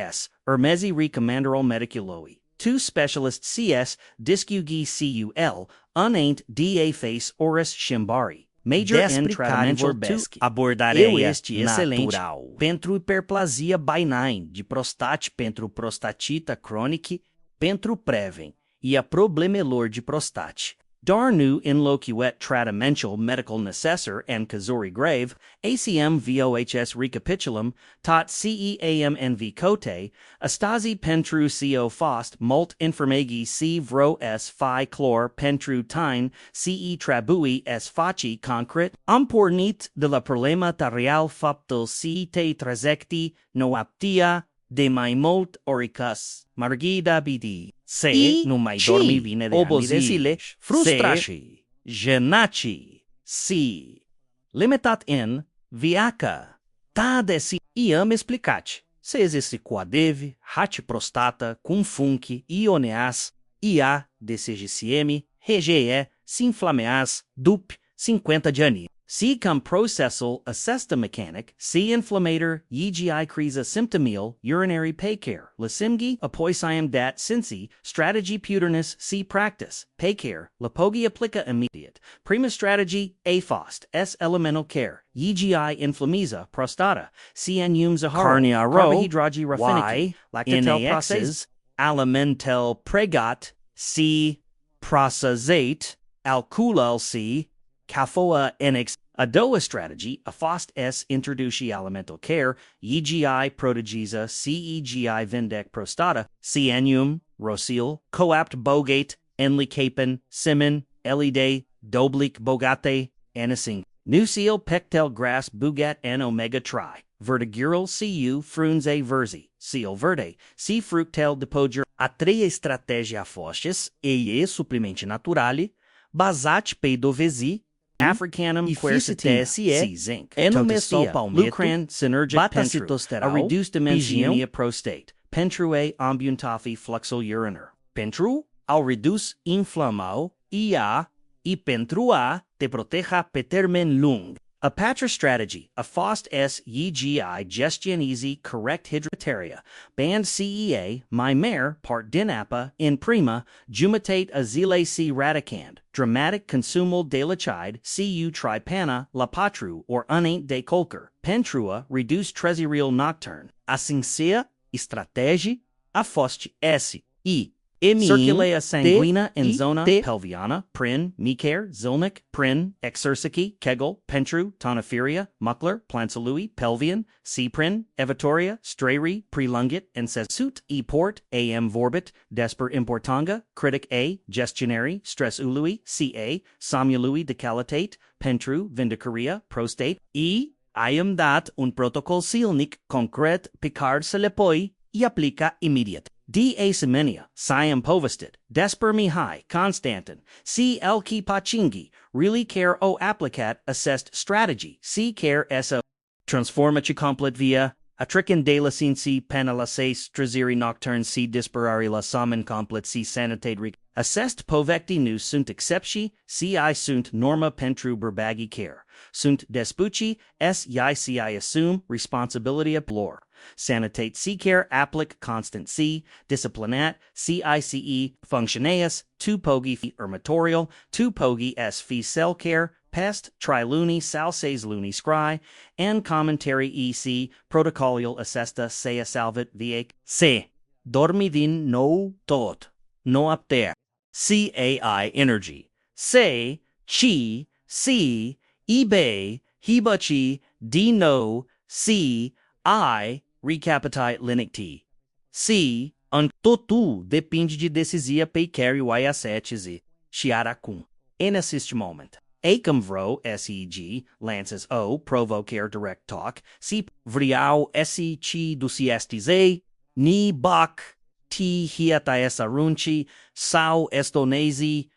S1: urmezi recomandarul mediculoi. two specialists CS discugi cul, unaint da face oris shimbari. Major and tratamentul vorbesc. Abordarea este excelente pentru hiperplasia benign de prostate, pentru prostatită cronică, pentru preven e a problemelor de prostate. Dar nu înlocuit tratamentul medical necessar and cazuri grave, ACM VOHS recapitulum, tot CEAMNV cote, astasi pentru CO fost mult informagi C vro S phi chlor pentru tine CE trabui S faci concret, am pornit de la problema real faptul te Trezești Noaptea de mai mult oricas, margida bidi. Se nu mai dormi bine de ani de zile, frustrați, jenaci, si, limitat în viața ta de si. I-am explicat se existe coadevi, haci prostata, cum funchi, ioneas, ia de segisiemi, hege, se inflameas, dupi, 50 de ani. Si cum processul assesta mechanic, si inflammator, EGI criza symptomial, urinary pay care, lysimgi, apoisiam dat sinsi, strategy puternus, si practice, pay care, lapogi applica immediate, prima strategy, afost, s elemental care, EGI inflammiza, prostata, CNUM zahara,
S2: Carniaro,
S1: carbohydrogi raffinici, lactatel
S2: NAXs,
S1: process, alimentel pregat, si prosazate, alcoolal si, Cafoa NX Adoa strategy, a FOST S introduci alimental care, EGI protegisa, CEGI vindec prostata, CNUM, Rosil, coapt bogate, enlicapen, simen, elide, doblik bogate, anising, nusil pectel gras bugat and omega tri, vertigural cu frunze verzi, seal verde, C fructel depoger, a trei estratégia fostes, e suplemente naturali, basate peidovesi, Africanum quercitaceae, zinc,
S2: Enomesol palmeto,
S1: lucran, synergic pentru, a reduced dimensione prostate, pentrue ambuntafi fluxal uriner. Pentru, ao reduce inflamao, ia, e pentrua te proteja pe termen lung. A patra strategy, a FOST S EGI gestion easy correct hydroteria, band CEA, my mare, part dinapa, in prima, jumitate azile C radicand, dramatic consumul de lachide, CU tripana, la patru, or unaint de colker, pentrua, reduce trezirial nocturne, asincia, estratégie, a FOST S, E. Circulea sanguina in zona pelviana, prin, Meeker, Zilnik, prin, exercici, Kegel, Pentru, Toniferia, Muckler, Plansalui, Pelvian, Cprin, Evatoria, Strayri, Prelungit, and Sesut, E-Port, AM Vorbit, Desper Importanga, Critic A, Gestionary, Stress Ului, CA, Somnului Decalitate, Pentru, Vindicaria, Prostate, E. I am dat un protocol silnic concret Picard se le poi y aplica Imediat. D. Asemenia, Siam Povestit, Desper Mihai, Constantin, C. Elki Pachingi, Really Care O Applicat, Assessed Strategy, C. Care SO. Transformaci Complet Via, Atrican de la Cinci, Penalaces, Traziri Nocturne, C. Disperari la Samen Complet, C. Sanitate Rec. Assessed Povecti Nu Sunt Excepti, C. I Sunt Norma Pentru Burbagi Care. Sunt Despuci, S. Ci Assume, Responsibility of Blore. Sanitate C-Care, Applic, Constant C, Disciplinat, CICE, Functioneus, 2 Pogi Fee Ermatorial, 2 Pogi S Fee Cell Care, Pest, Triluni, Salses Luni Scry, and Commentary EC, Protocolial Assesta, Sea Salvit Viec, C. Dormidin no tot, Noaptea, CAI Energy, C. Chi, C. eBay, Hibachi, Dino, C. I. Recapitate Linicti. C. Totu depende de decisia pei carry y7z. Chiaracum. In assist moment. Acumvro SEG, Lances O, Provocare Direct Talk, C. Vriau SE Chi Duciestize, Ni Bak, T. Hiata Esarunci, Sao Estonesi,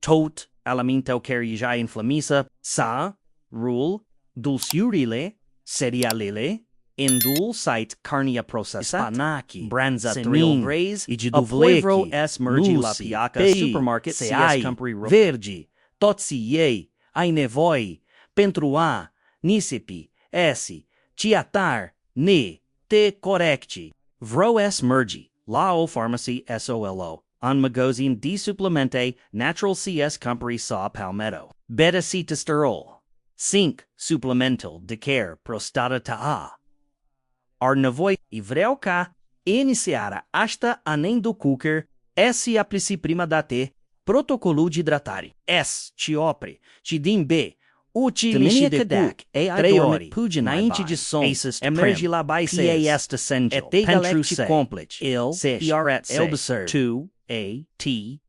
S1: Tot, Alaminto Carija Inflamisa, Sa, Rule, Dulciurile, Serialile, Indul site carnia processat, Spanaki, Branza Thrill Graze, Aploivro S Mergi La Piaca Supermarket CS Company Vergi, Totsiei, Ai Nevoi, Pentru A, Nisipi, S, Ciatar, Ne, Te Corecti, Vro S Mergi, lao pharmacy solo, on magazine de suplemente natural CS company sa palmetto. Beta-citosterol, 5, suplemental de care prostata ta. Ar nevoie vreau ca inițiarea asta anem do cooker S aplici prima date protocolul de hidratare S ci opre ci din B uciliși de CUC 3 ori înainte de somn emerge la Baie PAS essential pentru se complex il elbser 2 A T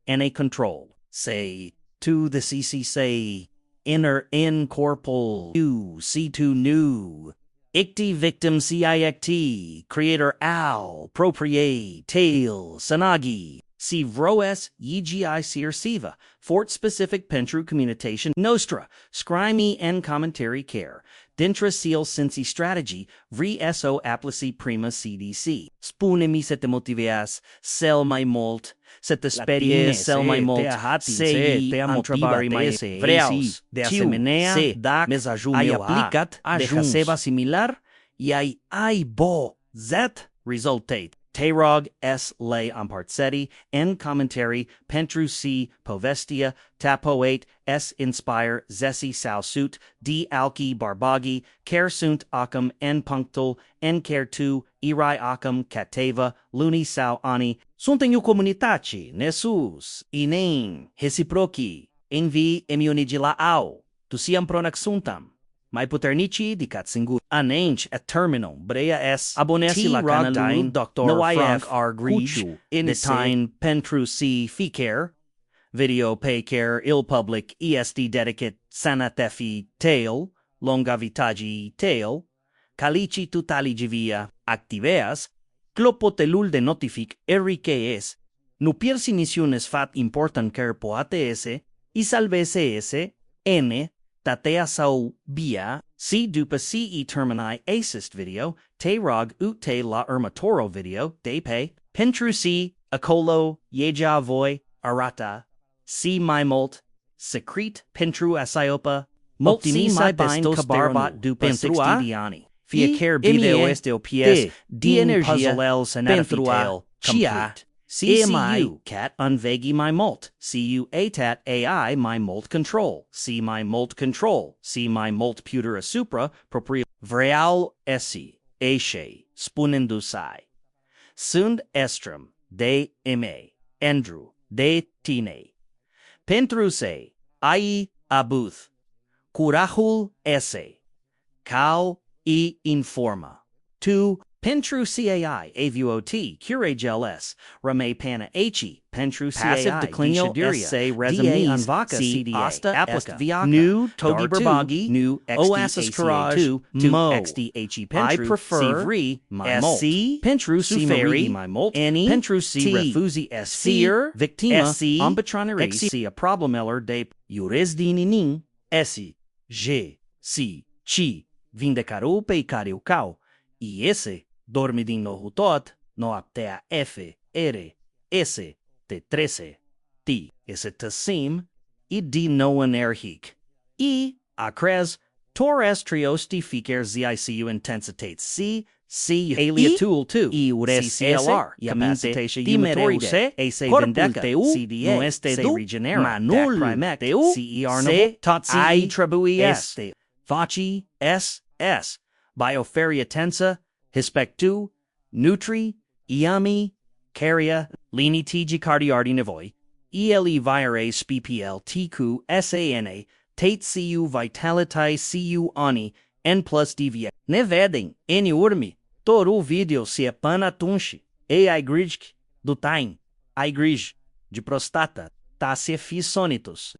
S1: and a control say to the CC say inner in corpul U C2 new Icti victim CICT, creator al, propriate, tail, sanagi, si vroes EGI siva, fort specific pentru communication nostra, scrimi and commentary care, dintra seal sensi strategy, vri so applici prima CDC. Spune-mi se te motiveas, sel mai molt, se te sperie sel mai molt, se te motivari mai vreaus, de asemenea, dacă ai aplicat de haseva similar, ai bo, zet, resultate. Teirog s lei ampartseti, en commentary, pentru si povestia, tapoate, s inspire, zesi salsut, d alki barbagi, care sunt acum en punctul, en care tu, irai acum cateva, luni sau ani, suntem o comunitate, nessus, inem, reciproci, envi immunigila au, tu siam pronac suntam. Mai puternici dicat singur. Anenci et terminum, brea s, abonesi la canalul, Dr. Frank R. Grige, detain pentru si ficer, video pay care il public est dedicate sanatefi tail, longavitagi tail, calici tutaligi via, activeas, clopotelul de notific eriques, nu piersi misiones fat important care poate esse, y salvese esse, n, tatea sau bia, si dupa ce termini assist video, te rog ut te la ermatoro video, de pe, pentru si, acolo, yeja voi, arata, si mai molt, secret pentru asiopa, optimisa bestos barbat dupa 60 diani. Fia care video este OPS, din puzzle sanatifitel, complete. CCU, cat unvegi my molt, CU atat AI my molt control, C my molt control, C my molt puter supra, proprio vreal esi, esce, spunendusai. Sund estrum, de ime, endru, de tine. Pentruse, ai abuth, curahul esse, cal e informa. Tu, Pentru CAI, AVUOT, Cure GLS, Rame Pana HE, Pentru CAI, Passive Declinio SA, Resume Anvaca CDA, ASTA, Applica, Viaca, New, Togi Barbagi, New, Oasis Courage, Mo, XDHE Pentru, I prefer, Civri, my molt, SC, Pentru Suferi, my molt, Any, Pentru C, Refusi SC, Victima, SC, Ambitroneri, XC, a problemeller de Jurisdinin, SC, G, C, Chi, Vindecaru pe Cariucau, e esse, dormidin no hutot, noaptea F, R, S, T13, T, esse tasim, e di noan erhic. E, acrez, Torres triosti ficer ZICU intensitate C, C, aliatul 2, E, ures CLR, capacitation unitoride, esse vendecta, CDA, no este du, regenera, manul, primec, CER no, tot I tribui este, faci, S, Bioferia tensa, hispectu, nutri, iami, caria, lini tigi cardiardi nevoi, ele vire sppl tq sana, tate cu vitalitai cu ani, n plus dvia. Ne vedem, n urmi, toru video se pana tunshi, ai grijk, do tain, ai grij, de prostata, ta se fi sonitus,